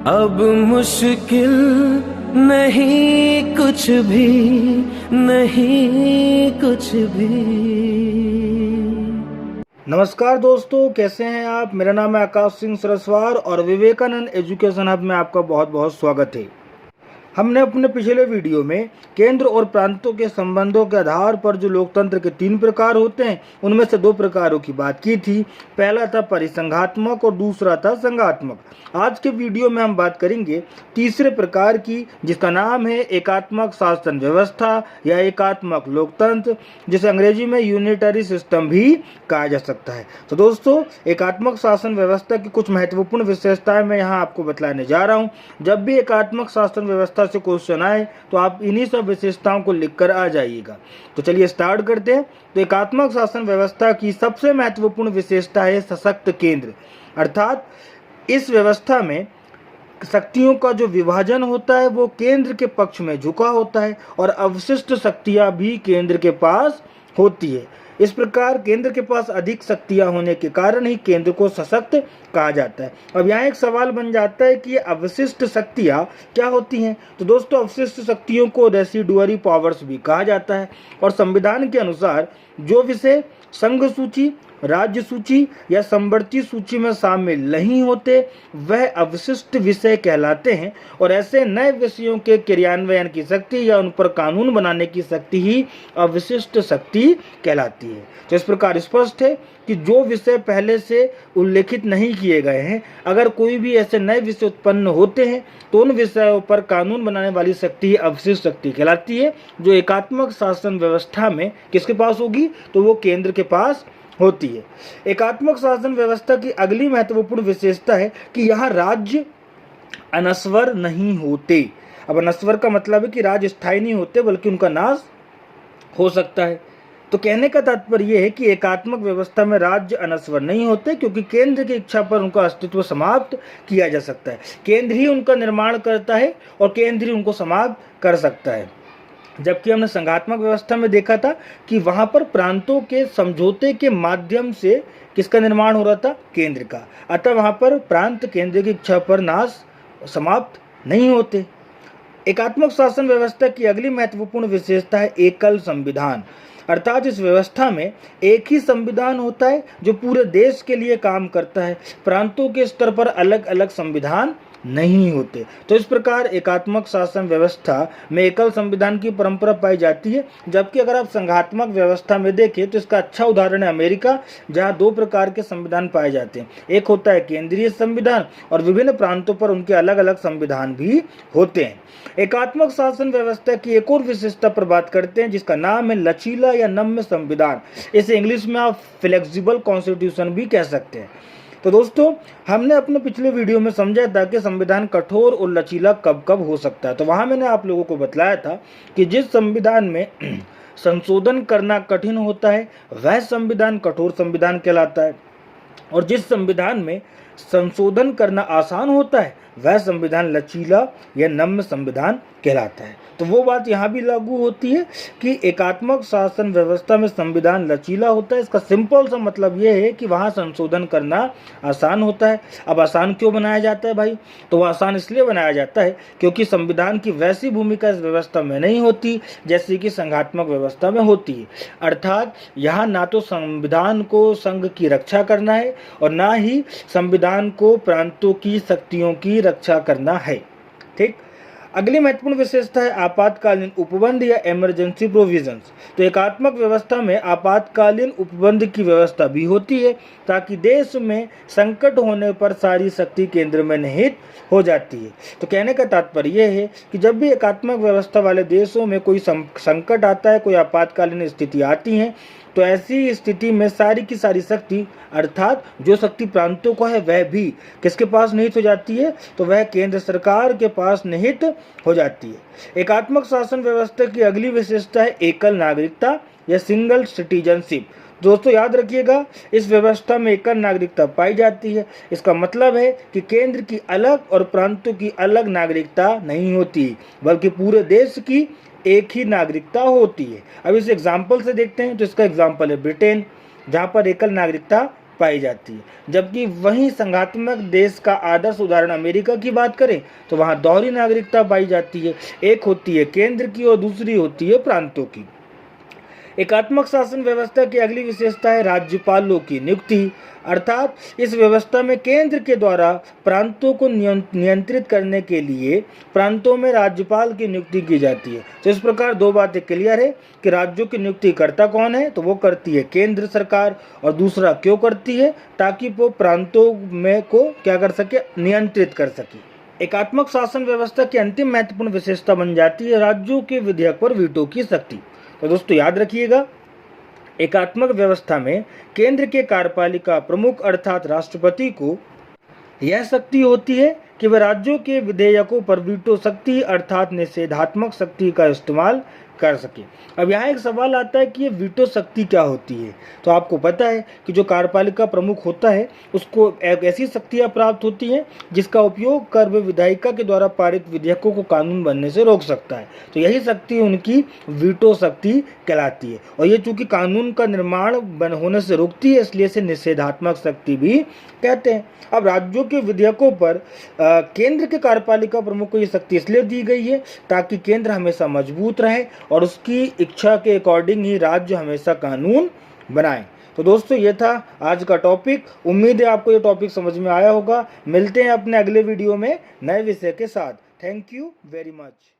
अब मुश्किल नहीं कुछ भी, नहीं कुछ भी। नमस्कार दोस्तों, कैसे हैं आप। मेरा नाम है आकाश सिंह सरस्वार और विवेकानंद एजुकेशन हब में आपका बहुत बहुत स्वागत है। हमने अपने पिछले वीडियो में केंद्र और प्रांतों के संबंधों के आधार पर जो लोकतंत्र के 3 प्रकार होते हैं उनमें से 2 प्रकारों की बात की थी। पहला था परिसंघात्मक और दूसरा था संघात्मक। आज के वीडियो में हम बात करेंगे तीसरे प्रकार की, जिसका नाम है एकात्मक शासन व्यवस्था या एकात्मक लोकतंत्र, जिसे अंग्रेजी में यूनिटरी सिस्टम भी कहा जा सकता है। तो दोस्तों, एकात्मक शासन व्यवस्था की कुछ महत्वपूर्ण विशेषताएं मैं यहाँ आपको बतलाने जा रहा हूँ। जब भी एकात्मक शासन व्यवस्था से क्वेश्चन आए तो आप इन्हीं सब विशेषताओं को लिखकर आ जाइएगा। तो चलिए स्टार्ट करते हैं। तो एकात्मक शासन व्यवस्था की सबसे महत्वपूर्ण विशेषता है सशक्त केंद्र, अर्थात इस व्यवस्था में शक्तियों का जो विभाजन होता है वो केंद्र के पक्ष में झुका होता है और अवशिष्ट शक्तियां भी केंद्र के पास होती है। इस प्रकार केंद्र के पास अधिक शक्तियां होने के कारण ही केंद्र को सशक्त कहा जाता है। अब यहाँ एक सवाल बन जाता है कि अवशिष्ट शक्तियां क्या होती हैं। तो दोस्तों, अवशिष्ट शक्तियों को रेसिडुअरी पावर्स भी कहा जाता है और संविधान के अनुसार जो विषय संघ सूची, राज्य सूची या समवर्ती सूची में शामिल नहीं होते वह अवशिष्ट विषय कहलाते हैं और ऐसे नए विषयों के क्रियान्वयन की शक्ति या उन पर कानून बनाने की शक्ति ही अवशिष्ट शक्ति कहलाती है। तो इस प्रकार स्पष्ट है कि जो विषय पहले से उल्लेखित नहीं किए गए हैं, अगर कोई भी ऐसे नए विषय उत्पन्न होते हैं तो उन विषयों पर कानून बनाने वाली शक्ति अवशिष्ट शक्ति कहलाती है, जो एकात्मक शासन व्यवस्था में किसके पास होगी, तो वो केंद्र के पास होती है। एकात्मक शासन व्यवस्था की अगली महत्वपूर्ण विशेषता है कि यहाँ राज्य अनस्वर नहीं होते। अब अनस्वर का मतलब है कि राज्य स्थायी नहीं होते बल्कि उनका नाश हो सकता है। तो कहने का तात्पर्य यह है कि एकात्मक व्यवस्था में राज्य अनस्वर नहीं होते क्योंकि केंद्र की इच्छा पर उनका अस्तित्व समाप्त किया जा सकता है। केंद्र ही उनका निर्माण करता है और केंद्र ही उनको समाप्त कर सकता है। जबकि हमने संघात्मक व्यवस्था में देखा था कि वहां पर प्रांतों के समझौते के माध्यम से किसका निर्माण हो रहा था, केंद्र का। अतः वहां पर प्रांत केंद्र की इच्छा पर नाश समाप्त नहीं होते। एकात्मक शासन व्यवस्था की अगली महत्वपूर्ण विशेषता है एकल संविधान, अर्थात इस व्यवस्था में एक ही संविधान होता है जो पूरे देश के लिए काम करता है। प्रांतों के स्तर पर अलग अलग संविधान नहीं होते। तो इस प्रकार एकात्मक शासन व्यवस्था में एकल संविधान की परंपरा पाई जाती है। जबकि अगर आप संघात्मक व्यवस्था में देखें तो इसका अच्छा उदाहरण है अमेरिका, जहां 2 प्रकार के संविधान पाए जाते हैं। एक होता है केंद्रीय संविधान और विभिन्न प्रांतों पर उनके अलग अलग संविधान भी होते हैं। एकात्मक शासन व्यवस्था की एक और विशेषता पर बात करते हैं जिसका नाम है लचीला या नम्य संविधान। इसे इंग्लिश में आप फ्लेक्सिबल कॉन्स्टिट्यूशन भी कह सकते हैं। तो दोस्तों, हमने अपने पिछले वीडियो में समझा था कि संविधान कठोर और लचीला कब कब हो सकता है। तो वहां मैंने आप लोगों को बतलाया था कि जिस संविधान में संशोधन करना कठिन होता है वह संविधान कठोर संविधान कहलाता है और जिस संविधान में संशोधन करना आसान होता है वह संविधान लचीला या नम्य संविधान कहलाता है। तो वो बात यहाँ भी लागू होती है कि एकात्मक शासन व्यवस्था में संविधान लचीला होता है। इसका सिंपल सा मतलब ये है कि वहाँ संशोधन करना आसान होता है। अब आसान क्यों बनाया जाता है भाई, तो वह आसान इसलिए बनाया जाता है क्योंकि संविधान की वैसी भूमिका इस व्यवस्था में नहीं होती जैसे कि संघात्मक व्यवस्था में होती है। अर्थात यहाँ ना तो संविधान को संघ की रक्षा करना है और ना ही संविधान को प्रांतों की शक्तियों की रक्षा करना है। ठीक। अगली महत्वपूर्ण विशेषता है आपातकालीन उपबंध या इमरजेंसी प्रोविजंस। तो एकात्मक व्यवस्था में आपातकालीन उपबंध की व्यवस्था भी होती है ताकि देश में संकट होने पर सारी शक्ति केंद्र में निहित हो जाती है। तो कहने का तात्पर्य यह है कि जब भी एकात्मक व्यवस्था वाले देशों में कोई संकट आता है, कोई आपातकालीन स्थिति आती है, तो ऐसी स्थिति में सारी की सारी शक्ति अर्थात जो शक्ति प्रांतों को है वह भी किसके पास निहित हो जाती है, तो वह केंद्र सरकार के पास निहित हो जाती है। एकात्मक शासन व्यवस्था की अगली विशेषता है एकल नागरिकता या सिंगल सिटीजनशिप। दोस्तों याद रखिएगा, इस व्यवस्था में एकल नागरिकता पाई जाती है। इसका मतलब है कि केंद्र की अलग और प्रांतों की अलग नागरिकता नहीं होती बल्कि पूरे देश की एक ही नागरिकता होती है। अब इस एग्जाम्पल से देखते हैं। तो इसका एग्जाम्पल है ब्रिटेन, जहाँ पर एकल नागरिकता पाई जाती है। जबकि वहीं संघात्मक देश का आदर्श उदाहरण अमेरिका की बात करें तो वहाँ दोहरी नागरिकता पाई जाती है, एक होती है केंद्र की और दूसरी होती है प्रांतों की। एकात्मक शासन व्यवस्था की अगली विशेषता है राज्यपालों की नियुक्ति, अर्थात इस व्यवस्था में केंद्र के द्वारा प्रांतों को नियंत्रित करने के लिए प्रांतों में राज्यपाल की नियुक्ति की जाती है। तो इस प्रकार दो बातें क्लियर है कि राज्यों की नियुक्ति करता कौन है, तो वो करती है केंद्र सरकार, और दूसरा क्यों करती है, ताकि वो प्रांतों में को क्या कर सके, नियंत्रित कर सके। एकात्मक शासन व्यवस्था की अंतिम महत्वपूर्ण विशेषता बन जाती है राज्यों के विधेयक पर वीटो की शक्ति। तो दोस्तों याद रखिएगा, एकात्मक व्यवस्था में केंद्र के कार्यपालिका प्रमुख अर्थात राष्ट्रपति को यह शक्ति होती है कि वह राज्यों के विधेयकों पर वीटो शक्ति अर्थात निषेधात्मक शक्ति का इस्तेमाल कर सके। अब यहाँ एक सवाल आता है कि ये वीटो शक्ति क्या होती है। तो आपको पता है कि जो कार्यपालिका प्रमुख होता है उसको एक ऐसी शक्तियाँ प्राप्त होती हैं जिसका उपयोग कर वह विधायिका के द्वारा पारित विधेयकों को कानून बनने से रोक सकता है। तो यही शक्ति उनकी वीटो शक्ति कहलाती है, और ये चूंकि कानून का निर्माण होने से रोकती है इसलिए इसे निषेधात्मक शक्ति भी कहते हैं। अब राज्यों के विधेयकों पर केंद्र के कार्यपालिका प्रमुख को ये शक्ति इसलिए दी गई है ताकि केंद्र हमेशा मजबूत रहे और उसकी इच्छा के अकॉर्डिंग ही राज्य हमेशा कानून बनाए। तो दोस्तों ये था आज का टॉपिक। उम्मीद है आपको ये टॉपिक समझ में आया होगा। मिलते हैं अपने अगले वीडियो में नए विषय के साथ। Thank you very much.